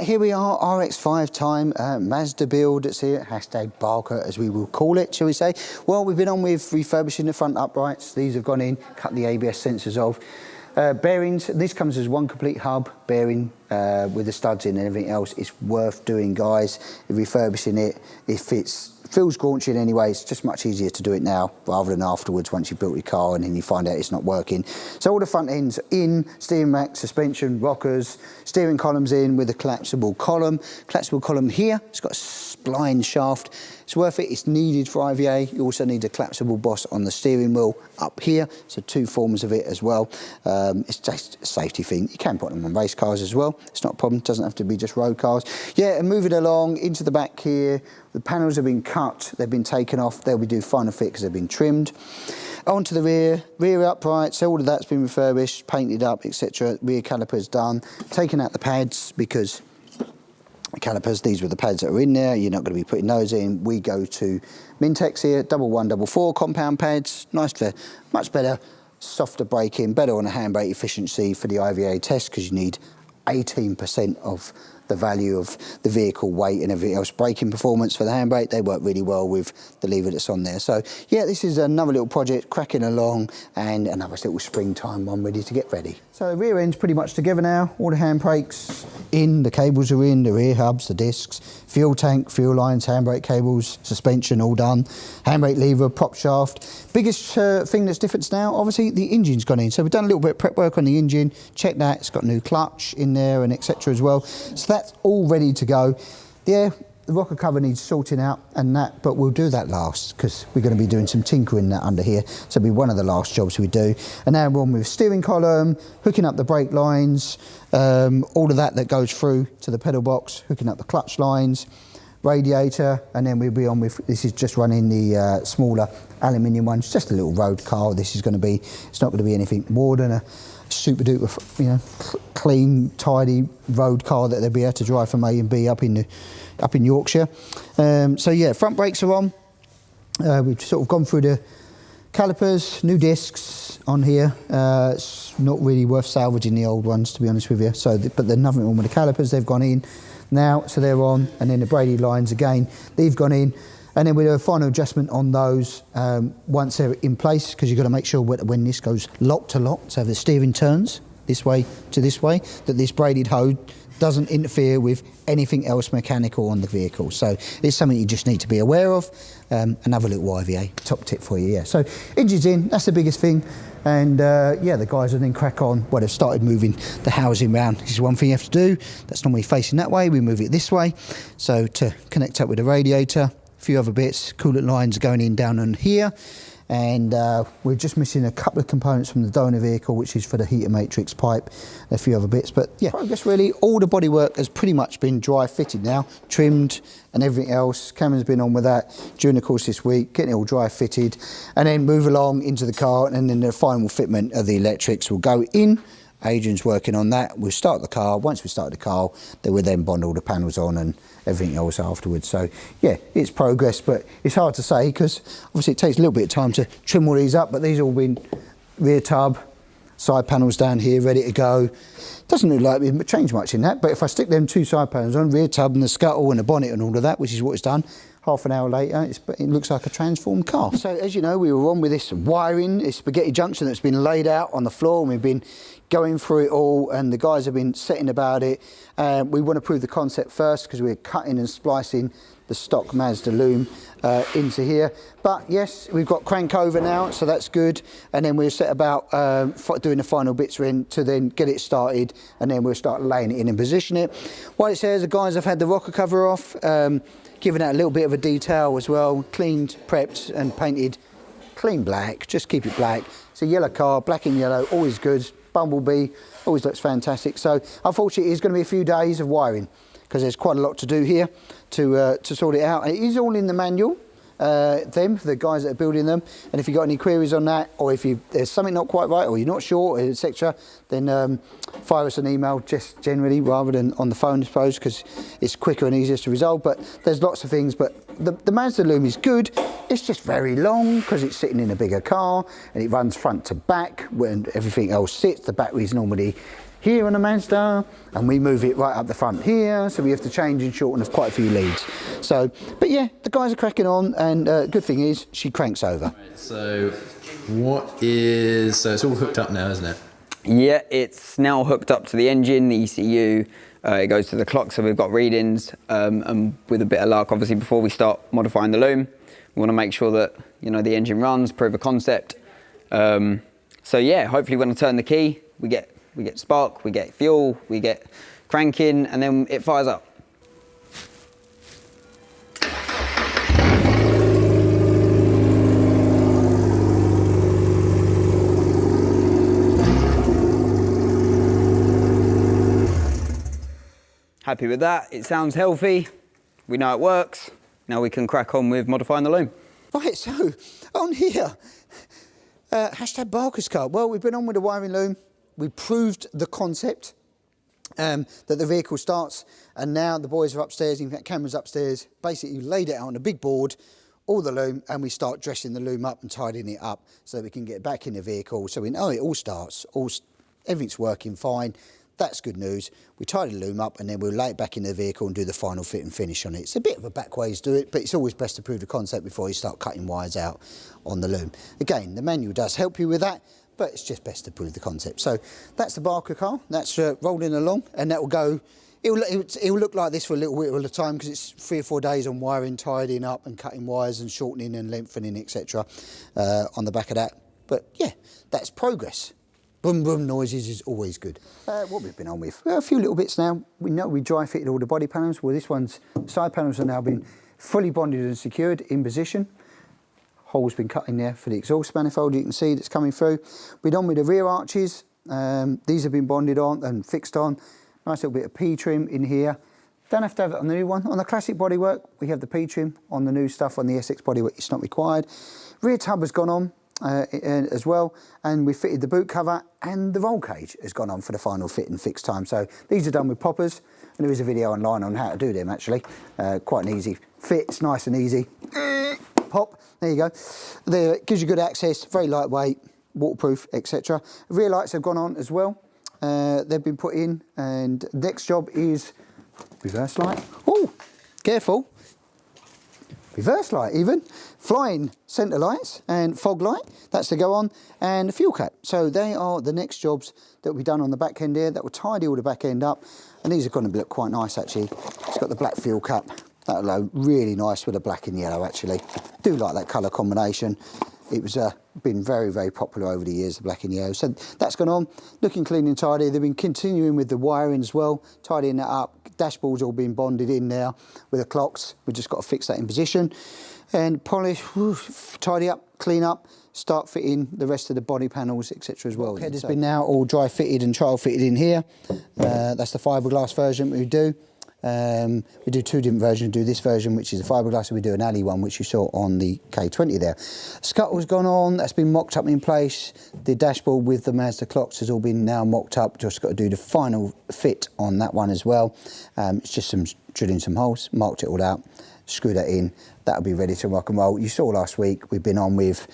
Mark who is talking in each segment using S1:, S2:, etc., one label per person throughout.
S1: here we are, RX5 time, Mazda build. It's here, hashtag Barker as we will call it, shall we say. Well, we've been on with refurbishing the front uprights. These have gone in, cut the ABS sensors off. Bearings, this comes as one complete hub bearing with the studs in and everything else. It's worth doing, guys. Refurbishing it, if it feels gaunchy in any way, it's just much easier to do it now rather than afterwards once you've built your car and then you find out it's not working. So all the front ends in, steering rack, suspension, rockers, steering columns in with a collapsible column. Collapsible column here, it's got a spline shaft. It's worth it, it's needed for IVA. You also need a collapsible boss on the steering wheel up here, so two forms of it as well. It's just a safety thing. You can put them on race cars as well. It's not a problem, it doesn't have to be just road cars. Yeah, and moving along into the back here, the panels have been cut, they've been taken off, they'll be due final fit because they've been trimmed. Onto the rear uprights, all of that's been refurbished, painted up, etc. Rear calipers done, taken out the pads because calipers, these were the pads that are in there, you're not going to be putting those in. We go to Mintex here, 11144 compound pads, nice for much better, softer braking, better on a handbrake efficiency for the IVA test because you need 18% of the value of the vehicle weight and everything else. Braking performance for the handbrake, they work really well with the lever that's on there. So yeah, this is another little project cracking along and another little springtime one ready to get ready. So the rear end's pretty much together now, all the handbrakes in, the cables are in, the rear hubs, the discs, fuel tank, fuel lines, handbrake cables, suspension all done, handbrake lever, prop shaft. Biggest thing that's different now, obviously the engine's gone in. So we've done a little bit of prep work on the engine, check that, it's got a new clutch in there and etc. as well. So that's all ready to go. Yeah, the rocker cover needs sorting out and that, but we'll do that last because we're going to be doing some tinkering that under here. So it'll be one of the last jobs we do. And now we're on with steering column, hooking up the brake lines, all of that goes through to the pedal box, hooking up the clutch lines, radiator, and then we'll be on with, this is just running the smaller aluminium ones, just a little road car. This is going to be, it's not going to be anything more than a super duper, you know, clean, tidy road car that they'll be able to drive from A and B up in Yorkshire. So yeah, front brakes are on. We've sort of gone through the calipers, new discs on here. It's not really worth salvaging the old ones, to be honest with you. So, but there's nothing wrong with the calipers. They've gone in now, so they're on. And then the Brady lines again, they've gone in. And then we'll do a final adjustment on those once they're in place, because you've got to make sure when this goes lock to lock, so the steering turns this way to this way, that this braided hose doesn't interfere with anything else mechanical on the vehicle. So it's something you just need to be aware of. Another little YVA top tip for you, yeah. So engine's in, that's the biggest thing. And yeah, the guys will then crack on. Well, they've started moving the housing around. This is one thing you have to do. That's normally facing that way. We move it this way. So to connect up with the radiator, a few other bits, coolant lines going in down on here. And we're just missing a couple of components from the donor vehicle, which is for the heater matrix pipe, a few other bits. But yeah, I guess really all the bodywork has pretty much been dry fitted now, trimmed and everything else. Cameron's been on with that during the course this week, getting it all dry fitted, and then move along into the car, and then the final fitment of the electrics will go in. Adrian's working on that. We'll start the car. Once we start the car, they will then bond all the panels on and everything else afterwards. So yeah, it's progress, but it's hard to say because obviously it takes a little bit of time to trim all these up, but these all been rear tub, side panels down here ready to go. Doesn't look like we've changed much in that, but if I stick them two side panels on, rear tub and the scuttle and the bonnet and all of that, which is what it's done, half an hour later, it looks like a transformed car. So as you know, we were on with this wiring, this spaghetti junction that's been laid out on the floor, and we've been going through it all, and the guys have been setting about it. We want to prove the concept first because we're cutting and splicing the stock Mazda loom into here. But yes, we've got crank over now, so that's good. And then we'll set about doing the final bits in to then get it started, and then we'll start laying it in and position it. While it's there, the guys have had the rocker cover off, giving it a little bit of a detail as well, cleaned, prepped and painted clean black, just keep it black. It's a yellow car, black and yellow, always good. Bumblebee, always looks fantastic. So unfortunately it's going to be a few days of wiring because there's quite a lot to do here to sort it out. And it is all in the manual, the guys that are building them. And if you've got any queries on that, or if there's something not quite right, or you're not sure, etc., then fire us an email just generally rather than on the phone, I suppose, because it's quicker and easier to resolve. But there's lots of things. But the Mazda loom is good. It's just very long because it's sitting in a bigger car and it runs front to back when everything else sits. The battery's normally here on a Mazda, and we move it right up the front here, so we have to change and shorten of quite a few leads. So, but yeah, the guys are cracking on, and good thing is she cranks over.
S2: Right, so so it's all hooked up now, isn't it?
S3: Yeah, it's now hooked up to the engine, the ECU. It goes to the clock, so we've got readings, and with a bit of luck, obviously, before we start modifying the loom, we want to make sure that, you know, the engine runs, prove a concept. So yeah, hopefully when I turn the key, we get spark, we get fuel, we get cranking, and then it fires up. Happy with that. It sounds healthy. We know it works. Now we can crack on with modifying the loom.
S1: Right, so on here, hashtag Barker's car. Well, we've been on with the wiring loom. We proved the concept that the vehicle starts, and now the boys are upstairs. You've got cameras upstairs. Basically, laid it out on a big board, all the loom, and we start dressing the loom up and tidying it up so that we can get it back in the vehicle. So we know it all starts, everything's working fine. That's good news. We tidy the loom up and then we'll lay it back in the vehicle and do the final fit and finish on it. It's a bit of a back way to do it, but it's always best to prove the concept before you start cutting wires out on the loom. Again, the manual does help you with that, but it's just best to prove the concept. So that's the Barker car. That's rolling along, and that will go, it'll look like this for a little bit of time because it's 3 or 4 days on wiring, tidying up and cutting wires and shortening and lengthening, etc. On the back of that. But yeah, that's progress. Boom boom noises is always good. What we've been on with, a few little bits now. We know we dry fitted all the body panels. Well, this one's side panels are now been fully bonded and secured in position. Hole's been cut in there for the exhaust manifold. You can see that's coming through. We're done with the rear arches. These have been bonded on and fixed on. Nice little bit of P trim in here. Don't have to have it on the new one. On the classic bodywork, we have the P trim. On the new stuff, on the Essex bodywork, it's not required. Rear tub has gone on. As well, and we fitted the boot cover, and the roll cage has gone on for the final fit and fix time. So these are done with poppers, and there is a video online on how to do them actually. Quite an easy fit, it's nice and easy. Pop, there you go. There, it gives you good access, very lightweight, waterproof, etc. Rear lights have gone on as well. They've been put in, and next job is reverse light. Oh, careful. Reverse light even, flying centre lights and fog light, that's to go on, and the fuel cap. So they are the next jobs that will be done on the back end here. That will tidy all the back end up, and these are going to look quite nice actually. It's got the black fuel cap, that'll look really nice with the black and yellow actually. Do like that colour combination. It was been very, very popular over the years, the black and yellow. So that's gone on, looking clean and tidy. They've been continuing with the wiring as well, tidying that up. Dashboard's all been bonded in now with the clocks. We've just got to fix that in position and polish, tidy up, clean up, start fitting the rest of the body panels, etc. as well. The head has been now all dry fitted and trial fitted in here. That's the fiberglass version we do. We do 2 different versions. We do this version, which is a fiberglass, and we do an alley one, which you saw on the K20 there. Scuttle's gone on, that's been mocked up in place. The dashboard with the Mazda clocks has all been now mocked up. Just got to do the final fit on that one as well. It's just drilling some holes, marked it all out, screw that in. That'll be ready to rock and roll. You saw last week, we've been on with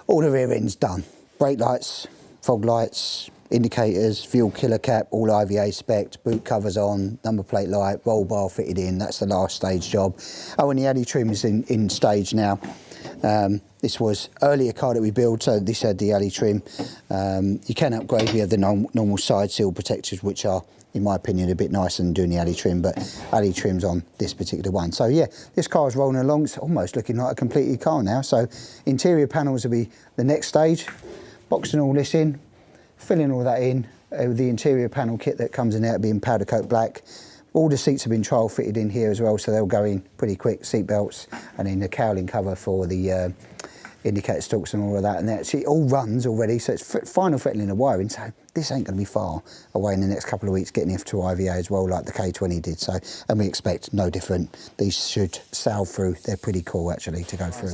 S1: all the rear ends done. Brake lights, fog lights, indicators, fuel killer cap, all IVA spec'd, boot covers on, number plate light, roll bar fitted in. That's the last stage job. Oh, and the alley trim is in stage now. This was earlier car that we built, so this had the alley trim. You can upgrade. We have the normal side seal protectors, which are, in my opinion, a bit nicer than doing the alley trim, but alley trim's on this particular one. So yeah, this car's rolling along. It's almost looking like a completed car now. So interior panels will be the next stage. Boxing all this in, filling all that in, the interior panel kit that comes in there being powder coat black. All the seats have been trial fitted in here as well, so they'll go in pretty quick, seat belts, and then the cowling cover for the indicator stalks and all of that. And it all runs already, so it's final fitting in the wiring, so this ain't going to be far away in the next couple of weeks getting it to IVA as well, like the K20 did. So, and we expect no different. These should sail through. They're pretty cool actually to go through.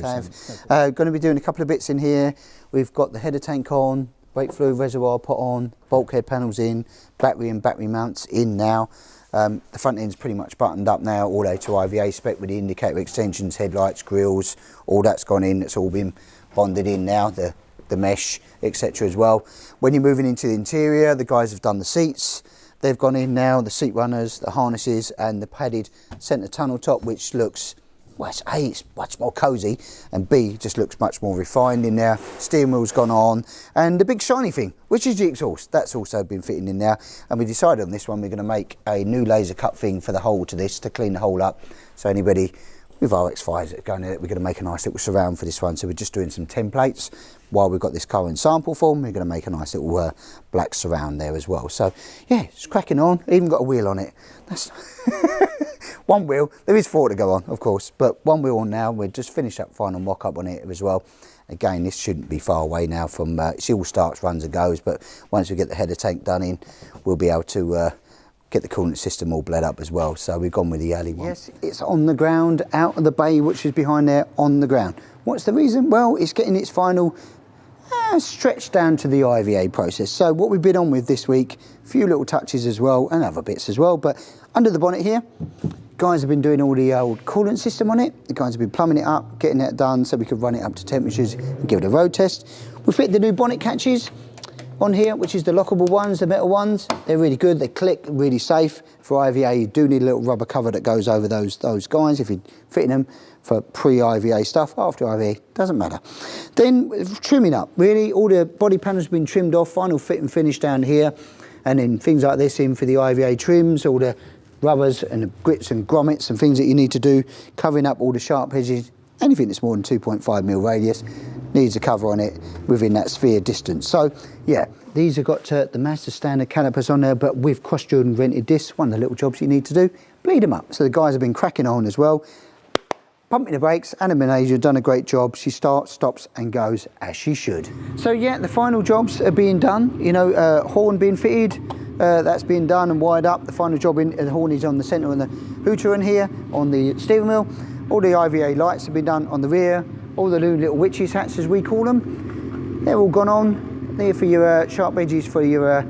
S1: Going to be doing a couple of bits in here. We've got the header tank on, brake fluid reservoir put on, bulkhead panels in, battery and battery mounts in now. The front end's pretty much buttoned up now, all the way to IVA spec with the indicator extensions, headlights, grills, all that's gone in. It's all been bonded in now. The the mesh, etc. as well. When you're moving into the interior, the guys have done the seats. They've gone in now, the seat runners, the harnesses, and the padded centre tunnel top, which looks, well, it's much more cosy, and B, just looks much more refined in there. Steering wheel's gone on, and the big shiny thing, which is the exhaust, that's also been fitting in there. And we decided on this one, we're going to make a new laser cut thing for the hole to this, to clean the hole up. So anybody with RX5s that are going in it, we're going to make a nice little surround for this one. So we're just doing some templates while we've got this car in sample form. We're going to make a nice little black surround there as well. So yeah, it's cracking on. Even got a wheel on it. That's one wheel. There is 4 to go on, of course, but one wheel on now. We'll just finish up final mock up on it as well. Again, this shouldn't be far away now from it all starts, runs and goes, but once we get the header tank done in, we'll be able to get the coolant system all bled up as well. So we've gone with the alley one. Yes, it's on the ground, out of the bay, which is behind there, on the ground. What's the reason? Well, it's getting its final stretch down to the IVA process. So what we've been on with this week, a few little touches as well, and other bits as well, but under the bonnet here, guys have been doing all the old coolant system on it. The guys have been plumbing it up, getting that done so we could run it up to temperatures and give it a road test. We fit the new bonnet catches on here, which is the lockable ones, the metal ones. They're really good, they click, really safe. For IVA, you do need a little rubber cover that goes over those guys if you're fitting them for pre-IVA stuff. After IVA, doesn't matter. Then trimming up, really, all the body panels have been trimmed off, final fit and finish down here, and then things like this in for the IVA trims, all the rubbers and the grits and grommets and things that you need to do, covering up all the sharp edges. Anything that's more than 2.5mm radius needs a cover on it within that sphere distance. So yeah, these have got the Mazda standard calipers on there, but with cross-drilled rented discs, one of the little jobs you need to do, bleed them up. So the guys have been cracking on as well. Pumping the brakes, Anna Menasia done a great job. She starts, stops and goes as she should. So yeah, the final jobs are being done. You know, horn being fitted, that's being done and wired up. The final job in the horn is on the centre and the hooter in here, on the steering wheel. All the IVA lights have been done on the rear. All the new little witches hats, as we call them, they're all gone on. There for your sharp edges for your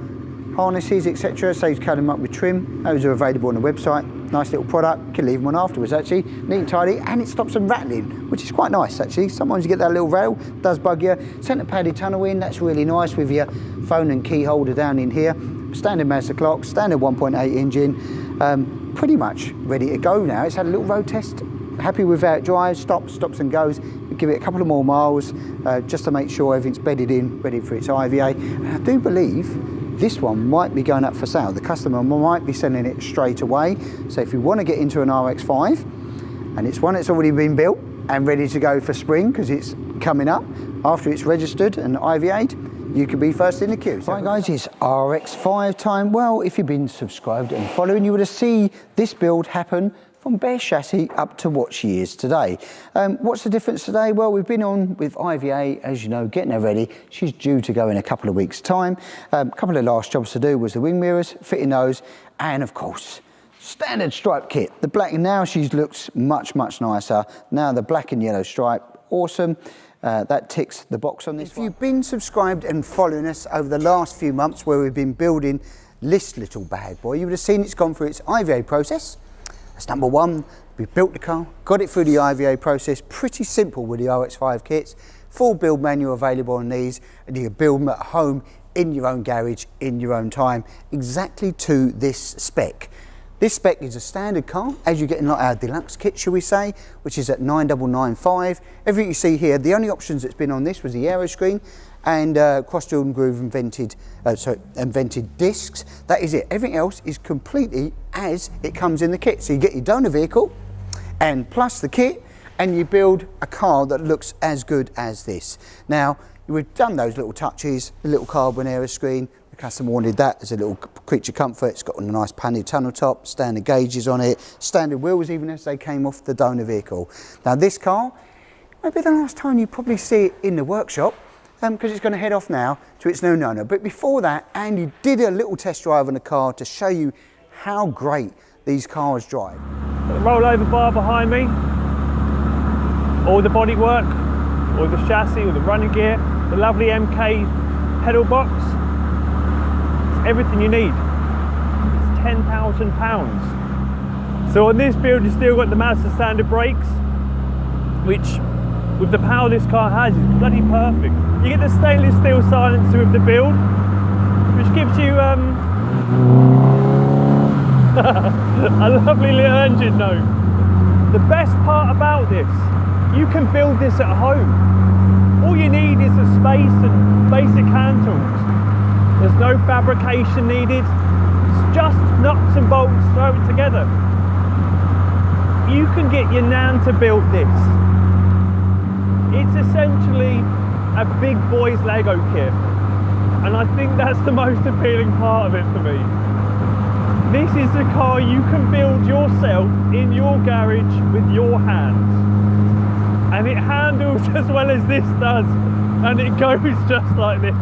S1: harnesses, etc. So you cut them up with trim. Those are available on the website. Nice little product. Can leave them on afterwards actually. Neat and tidy, and it stops them rattling, which is quite nice actually. Sometimes you get that little rattle, does bug you. Centre padded tunnel in, that's really nice with your phone and key holder down in here. Standard Mazda clock, standard 1.8 engine. Pretty much ready to go now. It's had a little road test. Happy with how it drives, stops and goes. Give it a couple of more miles just to make sure everything's bedded in, ready for its IVA. And I do believe this one might be going up for sale. The customer might be selling it straight away. So if you want to get into an RX5, and it's one that's already been built and ready to go for spring because it's coming up, after it's registered and IVA'd, you could be first in the queue. So right guys, it's RX5 time. Well, if you've been subscribed and following, you would have seen this build happen from bare chassis up to what she is today. What's the difference today? Well, we've been on with IVA, as you know, getting her ready. She's due to go in a couple of weeks' time. A couple of last jobs to do was the wing mirrors, fitting those, and of course, standard stripe kit. The black, now she looks much, much nicer. Now the black and yellow stripe, awesome. That ticks the box on this one. If you've been subscribed and following us over the last few months where we've been building this little bad boy, you would have seen it's gone through its IVA process. That's number one. We built the car, got it through the IVA process. Pretty simple with the RX5 kits. Full build manual available on these, and you can build them at home in your own garage, in your own time, exactly to this spec. This spec is a standard car, as you get in like our deluxe kit, shall we say, which is at 9995. Everything you see here, the only options that's been on this was the aero screen and cross-drilled and groove and vented discs. That is it. Everything else is completely as it comes in the kit. So you get your donor vehicle and plus the kit, and you build a car that looks as good as this. Now, we've done those little touches, the little carbon aero screen. The customer wanted that as a little creature comfort. It's got a nice padded tunnel top, standard gauges on it, standard wheels even as they came off the donor vehicle. Now this car, maybe the last time you probably see it in the workshop, because it's going to head off now to its new owner. But before that, Andy did a little test drive on the car to show you how great these cars drive.
S4: Got the rollover bar behind me, all the bodywork, all the chassis, all the running gear, the lovely MK pedal box. It's everything you need. It's £10,000. So on this build, you've still got the Mazda standard brakes, which with the power this car has, is bloody perfect. You get the stainless steel silencer with the build, which gives you a lovely little engine note. The best part about this, you can build this at home. All you need is a space and basic hand tools. There's no fabrication needed. It's just nuts and bolts, throw it together. You can get your nan to build this. It's essentially a big boy's Lego kit. And I think that's the most appealing part of it for me. This is a car you can build yourself in your garage with your hands. And it handles as well as this does. And it goes just like this.